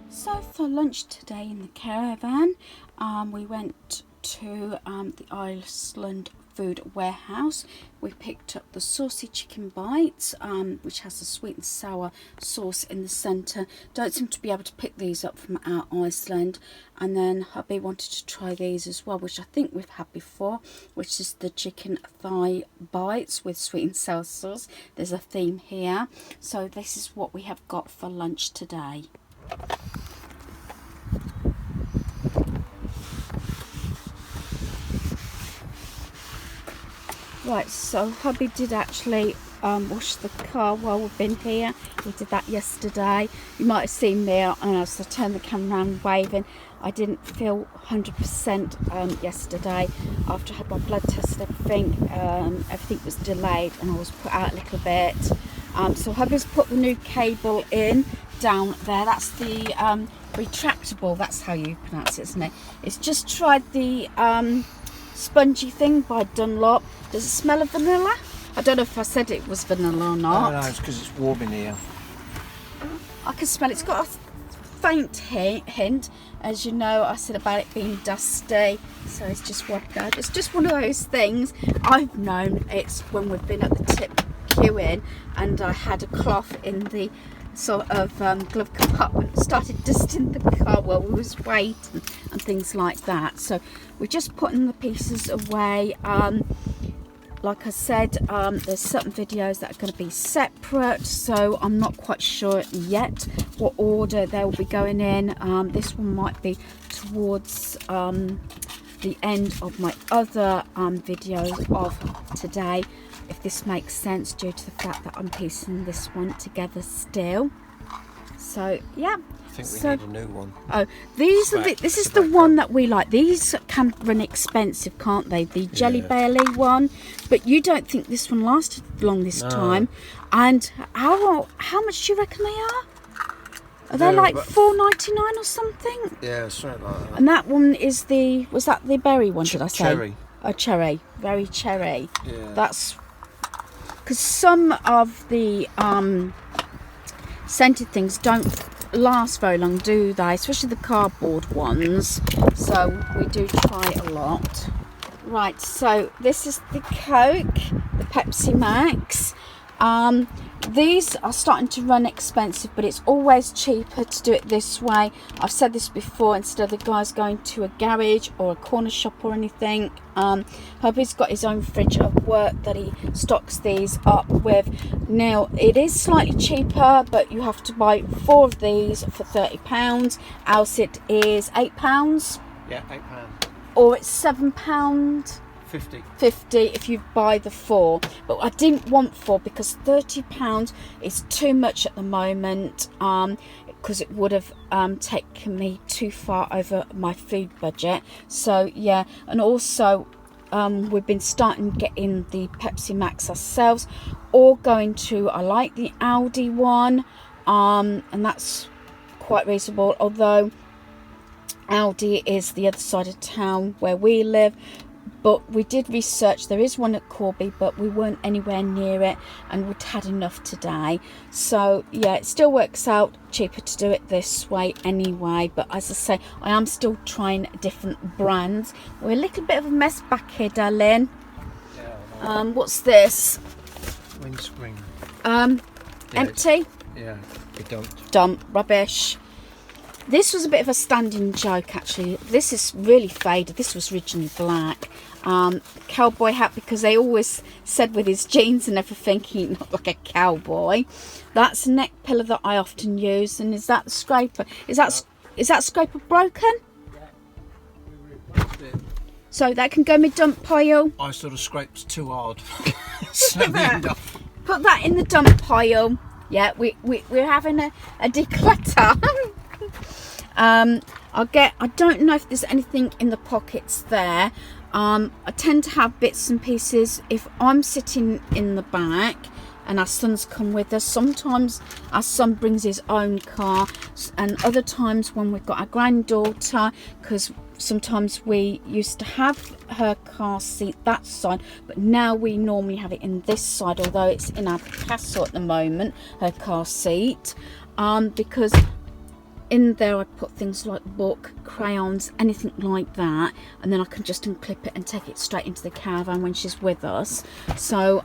So for lunch today in the caravan, we went to the Iceland food warehouse. We picked up the saucy chicken bites, which has a sweet and sour sauce in the centre. Don't seem to be able to pick these up from out Iceland. And then hubby wanted to try these as well, which I think we've had before, which is the chicken thigh bites with sweet and sour sauce. There's a theme here. So this is what we have got for lunch today. Right, so hubby did actually wash the car while we've been here. We did that yesterday. You might have seen me, and I turned the camera around waving. I didn't feel 100% yesterday after I had my blood test and everything. Everything was delayed and I was put out a little bit. So hubby's put the new cable in down there. That's the retractable, that's how you pronounce it, isn't it? It's just tried the spongy thing by Dunlop. Does it smell of vanilla? I don't know if I said it was vanilla or not. No, it's because it's warm in here. I can smell it. It's got a faint hint. As you know, I said about it being dusty, so it's just one out. It's just one of those things. I've known it's when we've been at the tip queuing and I had a cloth in the sort of glove compartment, started dusting the car while we was waiting and things like that. So we're just putting the pieces away. Like I said, there's certain videos that are going to be separate, so I'm not quite sure yet what order they'll be going in. This one might be towards the end of my other videos of today, if this makes sense, due to the fact that I'm piecing this one together still. So yeah, I think we need a new one. Oh, these are this is the one that we like. These can run expensive, can't they? The Jelly Belly one, but you don't think this one lasted long this time. And how much do you reckon they are? Are they like $4.99 or something? Yeah, something like that. And that one is was that the berry one? Did I say? Cherry. Oh, cherry, very cherry. Yeah. That's because some of the scented things don't last very long, do they? Especially the cardboard ones. So we do try a lot. Right, so this is the Coke, the Pepsi Max. These are starting to run expensive, but it's always cheaper to do it this way. I've said this before, instead of the guys going to a garage or a corner shop or anything. Hubby's got his own fridge at work that he stocks these up with. Now it is slightly cheaper, but you have to buy 4 of these for £30, else it is £8. Yeah, £8. Or it's £7. 50 if you buy the 4, but I didn't want 4 because £30 is too much at the moment, because it would have taken me too far over my food budget. So yeah, and also we've been starting getting the Pepsi Max ourselves, or going to, I like the Aldi one, and that's quite reasonable, although Aldi is the other side of town where we live. But we did research, there is one at Corby, but we weren't anywhere near it and we'd had enough today. So yeah, it still works out cheaper to do it this way anyway. But as I say, I am still trying different brands. We're a little bit of a mess back here, darling. Yeah, what's this? Windscreen. Empty? Yeah, we don't. Dump, rubbish. This was a bit of a standing joke actually. This is really faded. This was originally black. Cowboy hat, because they always said with his jeans and everything he looked like a cowboy. That's a neck pillow that I often use. And is that the scraper? Is that scraper broken? Yeah, we replaced it. So that can go in my dump pile. I sort of scraped too hard. Put that in the dump pile. Yeah, we're having a declutter. I don't know if there's anything in the pockets there. I tend to have bits and pieces if I'm sitting in the back and our sons come with us. Sometimes our son brings his own car, and other times when we've got our granddaughter, because sometimes we used to have her car seat that side, but now we normally have it in this side, although it's in our Picasso at the moment, her car seat, because in there I put things like book, crayons, anything like that, and then I can just unclip it and take it straight into the caravan when she's with us. So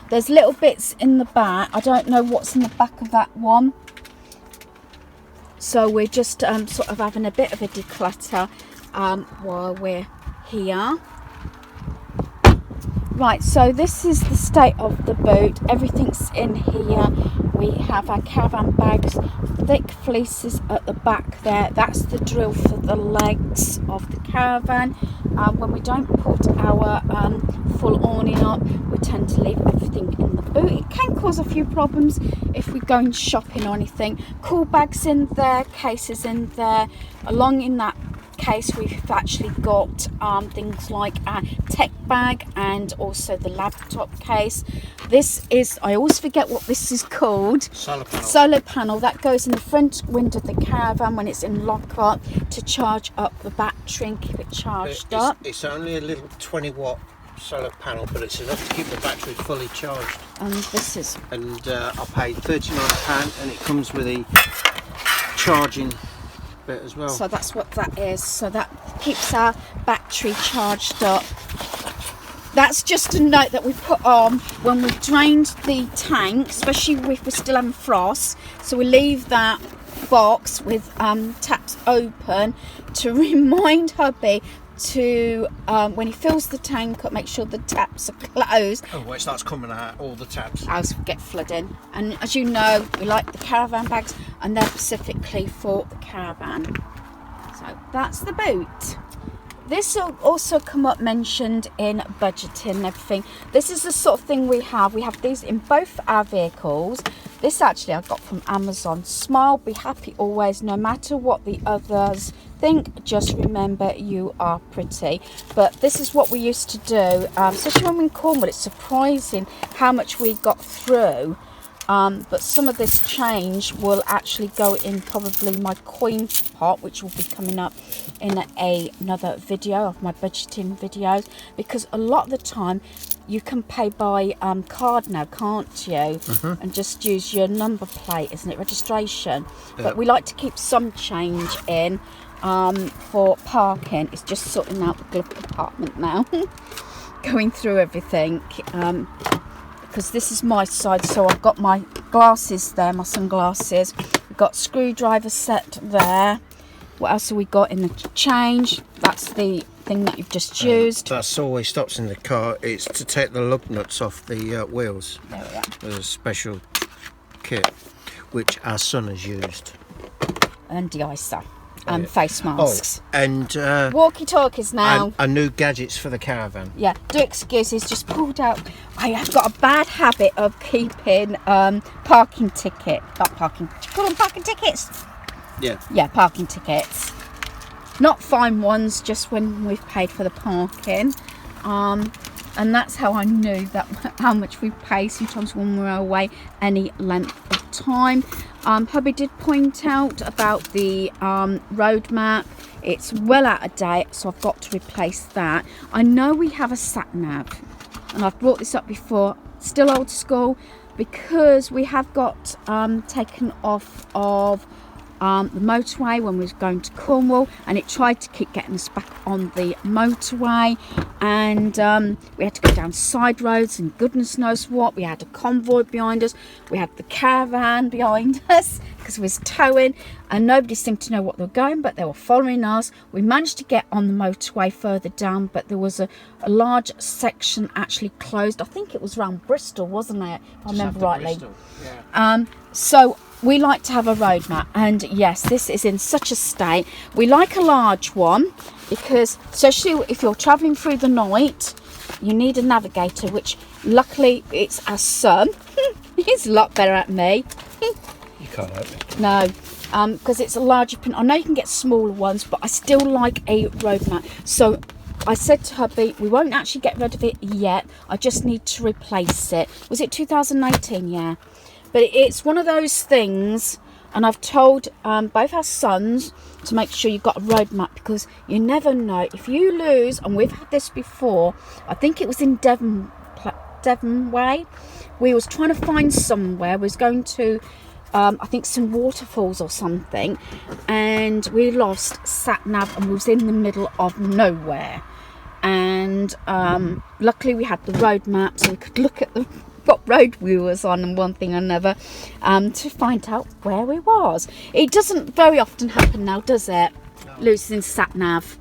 there's little bits in the back. I don't know what's in the back of that one, so we're just sort of having a bit of a declutter while we're here. Right, so this is the state of the boot. Everything's in here. We have our caravan bags, thick fleeces at the back there. That's the drill for the legs of the caravan. When we don't put our full awning up, we tend to leave everything in the boot. It can cause a few problems if we're going shopping or anything. Cool bags in there, cases in there. Along in that case we've actually got things like a tech bag and also the laptop case. This is, I always forget what this is called. Solar panel. Solar panel that goes in the front window of the caravan when it's in lock-up to charge up the battery and keep it charged up. It's only a little 20-watt solar panel, but it's enough to keep the battery fully charged. And this is... And I paid £39 and it comes with a charging bit as well. So that's what that is. So that keeps our battery charged up. That's just a note that we put on when we've drained the tank, especially if we're still having frost. So we leave that box with taps open to remind hubby to, when he fills the tank up, make sure the taps are closed. Oh, well, it starts coming out, all the taps. Else we get flooding. And as you know, we like the caravan bags and they're specifically for the caravan. So that's the boot. This will also come up mentioned in budgeting and everything. This is the sort of thing we have. We have these in both our vehicles. This actually I got from Amazon. Smile, be happy always, no matter what the others think. Just remember you are pretty. But this is what we used to do, especially when we're in Cornwall. It's surprising how much we got through. But some of this change will actually go in probably my coin pot, which will be coming up in another video of my budgeting videos, because a lot of the time you can pay by card now, can't you? And just use your number plate, isn't it, registration? Yeah. But we like to keep some change in for parking. It's just sorting out the glove compartment now. Going through everything. Because this is my side, so I've got my glasses there, my sunglasses. We've got screwdriver set there. What else have we got in the change? That's the thing that you've just used. That's always stops in the car. It's to take the lug nuts off the wheels. There we are. There's a special kit which our son has used. And de-icer. And face masks. Oh, and walkie-talkies now. And new gadgets for the caravan. Yeah, do excuses, just pulled out. I have got a bad habit of keeping parking ticket. Not parking, do you call them parking tickets? Yeah. Yeah, parking tickets. Not fine ones, just when we've paid for the parking. And that's how I knew that how much we pay sometimes when we're away any length of time. Hubby did point out about the road map. It's well out of date, so I've got to replace that. I know we have a sat nav, and I've brought this up before, still old school, because we have got taken off of the motorway when we was going to Cornwall, and it tried to keep getting us back on the motorway, and we had to go down side roads and goodness knows what. We had a convoy behind us, we had the caravan behind us because we was towing, and nobody seemed to know what they were going, but they were following us. We managed to get on the motorway further down, but there was a large section actually closed. I think it was around Bristol, wasn't it, if I remember rightly. Yeah. So we like to have a road map, and yes, this is in such a state. We like a large one because, especially if you're travelling through the night, you need a navigator, which luckily it's our son. He's a lot better at me. You can't help it. No, because it's a larger print. I know you can get smaller ones, but I still like a road map. So I said to hubby, we won't actually get rid of it yet. I just need to replace it. Was it 2019? Yeah. But it's one of those things, and I've told both our sons to make sure you've got a road map, because you never know. If you lose, and we've had this before, I think it was in Devon Way, we was trying to find somewhere, we was going to I think some waterfalls or something, and we lost sat nav and was in the middle of nowhere. And luckily we had the road map, so we could look at what road we was on and one thing or another, to find out where we was. It doesn't very often happen now, does it? No. Losing sat nav.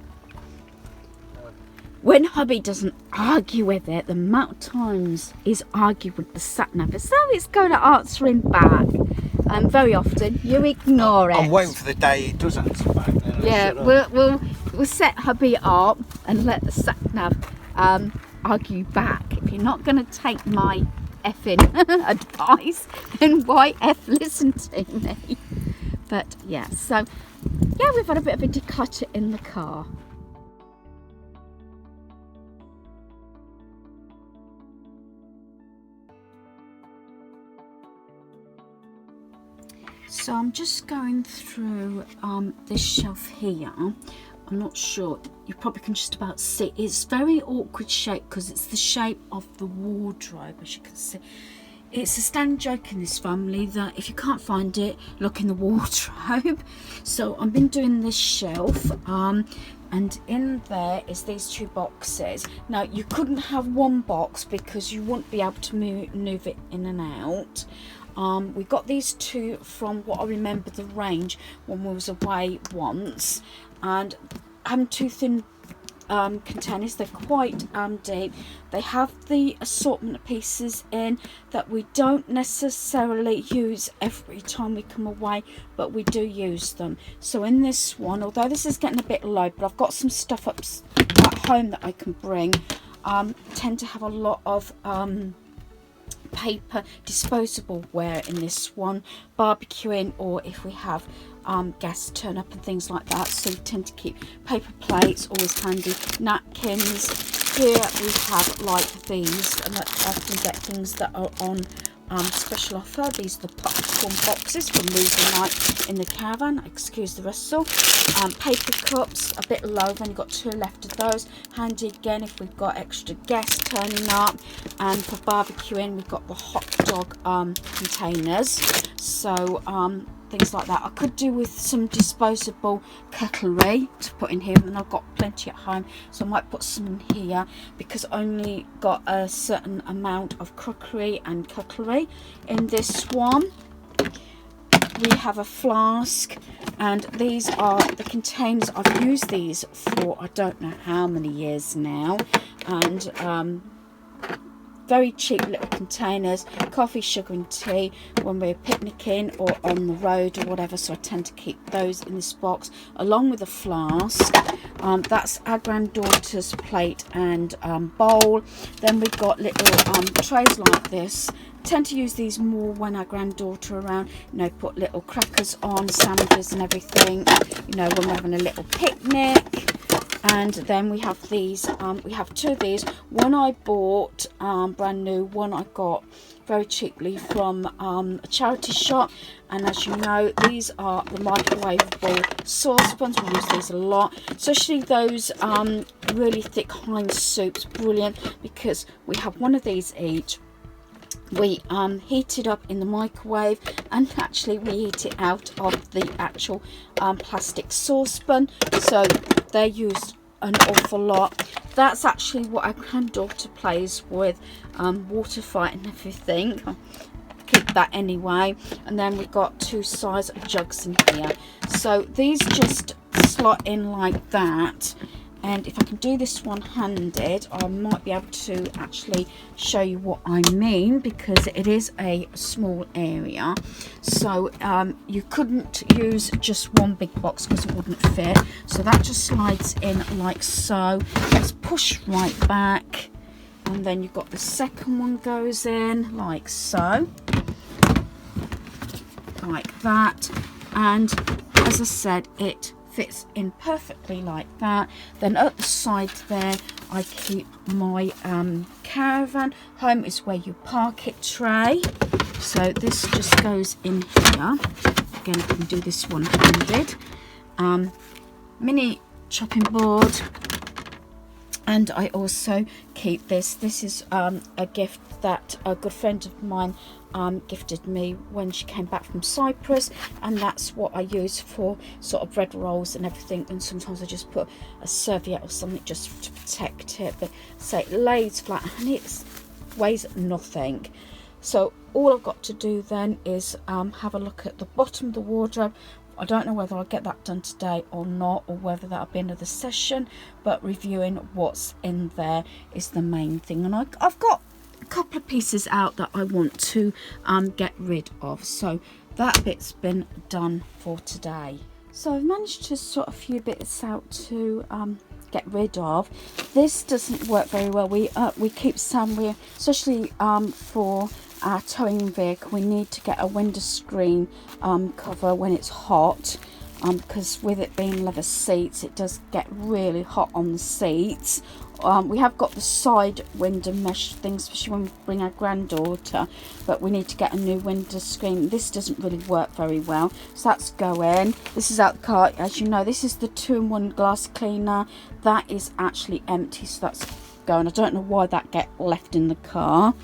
When hubby doesn't argue with it, the amount of times he's argued with the sat nav, so it's going to answer him back. Very often you ignore it. I'm waiting for the day it does answer back. Yeah, we'll set hubby up and let the sat nav argue back. If you're not going to take my effing advice, then why listen to me? But yeah, so yeah, we've had a bit of a declutter in the car. So I'm just going through this shelf here. I'm not sure, you probably can just about see. It's very awkward shape because it's the shape of the wardrobe, as you can see. It's a standing joke in this family that if you can't find it, look in the wardrobe. So I've been doing this shelf, and in there is these two boxes. Now you couldn't have one box because you wouldn't be able to move it in and out. We got these two from what I remember the range when we was away once, and having two thin containers, they're quite deep. They have the assortment of pieces in that we don't necessarily use every time we come away, but we do use them. So in this one, although this is getting a bit low, but I've got some stuff up at home that I can bring. Tend to have a lot of paper disposable ware in this one, barbecuing, or if we have guests turn up and things like that, so we tend to keep paper plates, always handy, napkins. Here we have like these, and I often get things that are on special offer. These are the popcorn boxes from movie night in the Caravan, excuse the rustle. Paper cups, a bit low, I've only got two left of those, handy again if we've got extra guests turning up. And for barbecuing, we've got the hot dog containers, so things like that. I could do with some disposable cutlery to put in here, and I've got plenty at home, so I might put some in here because I only got a certain amount of crockery and cutlery in this one. We have a flask, and these are the containers. I've used these for I don't know how many years now, and very cheap little containers, coffee, sugar and tea when we're picnicking or on the road or whatever, so I tend to keep those in this box along with a flask. That's our granddaughter's plate and bowl. Then we've got little trays like this. Tend to use these more when our granddaughter around, you know, put little crackers on, sandwiches and everything, you know, when we're having a little picnic. And then we have these, we have two of these. One I bought brand new, one I got very cheaply from a charity shop. And as you know, these are the microwavable saucepans. We use these a lot, especially those really thick Heinz soups. Brilliant, because we have one of these each. We heat it up in the microwave, and actually we heat it out of the actual plastic saucepan, so they're used an awful lot. That's actually what our granddaughter plays with, water fight and everything. I'll keep that anyway. And then we've got two size jugs in here, so these just slot in like that. And if I can do this one-handed, I might be able to actually show you what I mean, because it is a small area. So you couldn't use just one big box because it wouldn't fit. So that just slides in like so. Let's push right back. And then you've got the second one goes in like so. Like that. And as I said, it fits in perfectly like that. Then at the side there I keep my Caravan home is where you park it tray, so this just goes in here. Again, I can do this one-handed. Mini chopping board, and I also keep this. This is a gift that a good friend of mine gifted me when she came back from Cyprus, and that's what I use for sort of bread rolls and everything. And sometimes I just put a serviette or something just to protect it, but so it lays flat and it weighs nothing. So all I've got to do then is have a look at the bottom of the wardrobe. I don't know whether I'll get that done today or not, or whether that'll be another session, but reviewing what's in there is the main thing. And I've got a couple of pieces out that I want to get rid of, so that bit's been done for today. So I've managed to sort a few bits out to get rid of. This doesn't work very well. We keep some, especially for our towing vehicle, we need to get a window screen cover when it's hot, because with it being leather seats, it does get really hot on the seats. We have got the side window mesh things, especially when we bring our granddaughter, but we need to get a new window screen. This doesn't really work very well, so that's going. This is out the car. As you know, this is the 2-in-1 glass cleaner. That is actually empty, so that's going. I don't know why that get left in the car.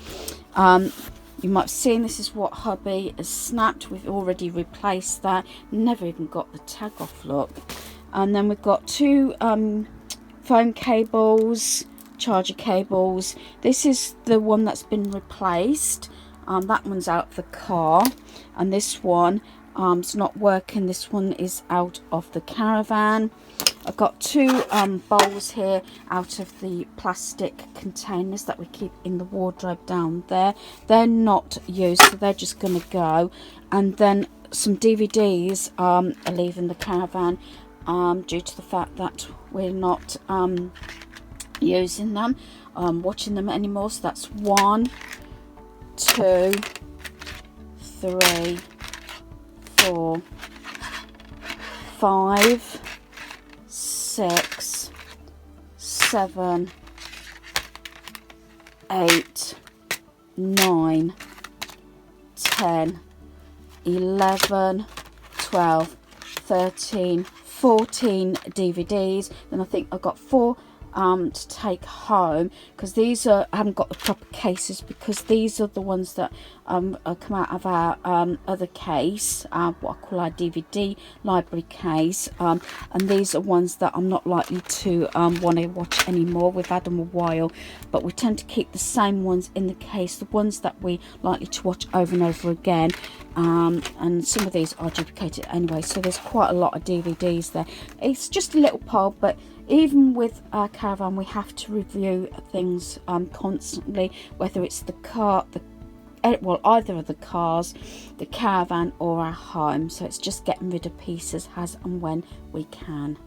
You might have seen this is what hubby has snapped. We've already replaced that. Never even got the tag off, look. And then we've got 2 phone cables, charger cables. This is the one that's been replaced. That one's out of the car, and this one is not working. This one is out of the Caravan. I've got 2 bowls here out of the plastic containers that we keep in the wardrobe down there. They're not used, so they're just going to go. And then some DVDs are leaving the Caravan due to the fact that we're not using them, watching them anymore. So that's 1, 2, 3, 4, 5, 6, 7, 8, 9, 10, 11, 12, 13, 14 DVDs. Then I think I've got 4 to take home, because these are, I haven't got the proper cases, because these are the ones that come out of our other case, what I call our DVD library case, and these are ones that I'm not likely to want to watch anymore. We've had them a while, but we tend to keep the same ones in the case, the ones that we likely to watch over and over again. And some of these are duplicated anyway, so there's quite a lot of DVDs there. It's just a little pile, but even with our Caravan, we have to review things constantly, whether it's the car, either of the cars, the Caravan, or our home. So it's just getting rid of pieces as and when we can.